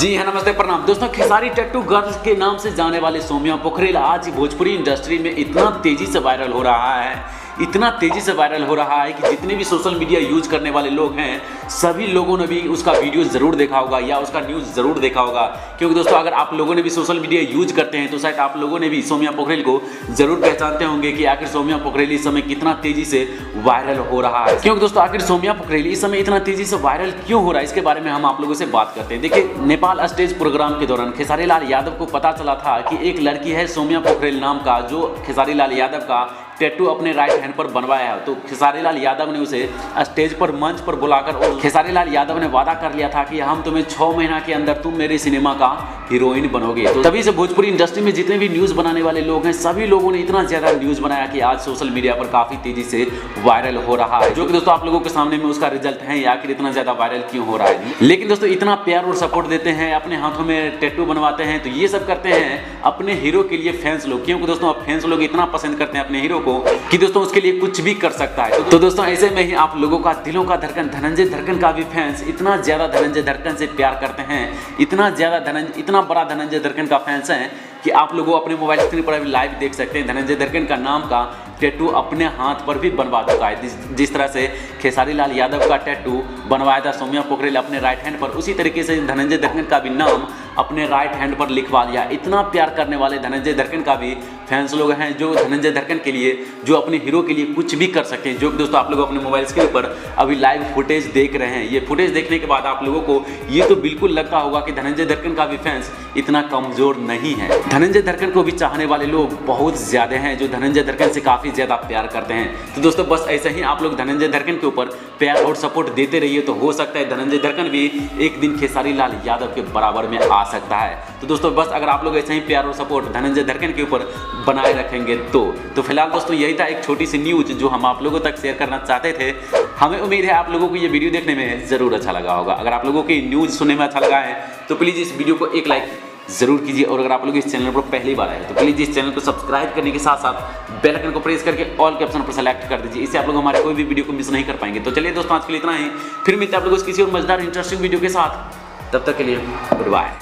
जी हाँ, नमस्ते, प्रणाम दोस्तों। खेसारी टैटू गर्ल के नाम से जाने वाले सौम्या पोखरेल आज भोजपुरी इंडस्ट्री में इतना तेजी से वायरल हो रहा है, इतना तेजी से वायरल हो रहा है कि जितने भी सोशल मीडिया यूज करने वाले लोग हैं सभी लोगों ने भी उसका वीडियो ज़रूर देखा होगा या उसका न्यूज़ ज़रूर देखा होगा। क्योंकि दोस्तों अगर आप लोगों ने भी सोशल मीडिया यूज करते हैं तो शायद आप लोगों ने भी सौम्या पोखरेल को ज़रूर पहचानते होंगे कि आखिर सौम्या पोखरेल इस समय कितना तेजी से वायरल हो रहा है। क्योंकि दोस्तों आखिर सौम्या पोखरेल इस समय इतना तेजी से वायरल क्यों हो रहा है, इसके बारे में हम आप लोगों से बात करते हैं। देखिए, नेपाल स्टेज प्रोग्राम के दौरान खेसारी लाल यादव को पता चला था कि एक लड़की है सौम्या पोखरेल नाम का जो खेसारी लाल यादव का टैटू अपने राइट हैंड पर बनवाया है। तो खेसारी लाल यादव ने उसे स्टेज पर मंच पर बुलाकर और खेसारी लाल यादव ने वादा कर लिया था कि हम तुम्हें 6 महीना के अंदर तुम मेरे सिनेमा का हीरोइन बनोगे। तो तभी से भोजपुरी इंडस्ट्री में जितने भी न्यूज़ बनाने वाले लोग हैं सभी लोगों ने इतना ज़्यादा न्यूज़ बनाया कि आज सोशल मीडिया पर काफ़ी तेजी से वायरल हो रहा है, जो कि दोस्तों आप लोगों के सामने में उसका रिजल्ट है या आखिर इतना ज़्यादा वायरल क्यों हो रहा है। लेकिन दोस्तों इतना प्यार और सपोर्ट देते हैं, अपने हाथों में टैटू बनवाते हैं, तो ये सब करते हैं अपने हीरो के लिए फैंस लोग। क्योंकि दोस्तों फैंस लोग इतना पसंद करते हैं अपने हीरो को कि दोस्तों उसके लिए कुछ भी कर सकता है। तो दोस्तों ऐसे में ही आप लोगों का दिलों का धड़कन धनंजय धड़कन का भी फैंस इतना ज्यादा धनंजय धड़कन से प्यार करते हैं, इतना बड़ा धनंजय धड़कन का फैंस है कि आप लोगों अपने मोबाइल स्क्रीन पर अभी लाइव देख सकते हैं। धनंजय धड़कन का नाम का टैटू अपने हाथ पर भी बनवा चुका है। जिस तरह से खेसारी लाल यादव का टैटू बनवाया था सौम्या पोखरेल अपने राइट हैंड पर, उसी तरीके से धनंजय धड़कन का भी नाम अपने राइट हैंड पर लिखवा लिया। इतना प्यार करने वाले धनंजय धड़कन का भी फैंस लोग हैं जो धनंजय धड़कन के लिए, जो अपने हीरो के लिए कुछ भी कर सकते हैं। जो कि दोस्तों आप लोग अपने मोबाइल स्क्रीन पर अभी लाइव फुटेज देख रहे हैं। ये फुटेज देखने के बाद आप लोगों को ये तो बिल्कुल लगता होगा कि धनंजय धड़कन का भी फैंस इतना कमजोर नहीं है। धनंजय धड़कन को भी चाहने वाले लोग बहुत ज्यादा हैं जो धनंजय धड़कन से काफी ज्यादा प्यार करते हैं। तो दोस्तों बस ऐसे ही आप लोग धनंजय धड़कन के ऊपर प्यार और सपोर्ट देते रहिए, तो हो सकता है धनंजय धड़कन भी एक दिन खेसारी लाल यादव के बराबर में आ सकता है। तो दोस्तों बस अगर आप लोग ऐसे ही प्यार और सपोर्ट धनंजय धड़कन के ऊपर बनाए रखेंगे तो फिलहाल दोस्तों यही था एक छोटी सी न्यूज जो हम आप लोगों तक शेयर करना चाहते थे। हमें उम्मीद है आप लोगों को ये वीडियो देखने में जरूर अच्छा लगा होगा। अगर आप लोगों की न्यूज सुनने में अच्छा लगा है तो प्लीज इस वीडियो को एक लाइक जरूर कीजिए, और अगर आप लोग इस चैनल पर पहली बार आए तो प्लीज इस चैनल को सब्सक्राइब करने के साथ साथ बेल आइकन को प्रेस करके ऑल के ऑप्शन पर सेलेक्ट कर दीजिए। इससे आप लोग हमारे कोई भी वीडियो को मिस नहीं कर पाएंगे। तो चलिए दोस्तों आज के लिए इतना ही, फिर मिलते हैं आप लोगों को किसी और मजेदार इंटरेस्टिंग वीडियो के साथ। तब तक के लिए गुड बाय।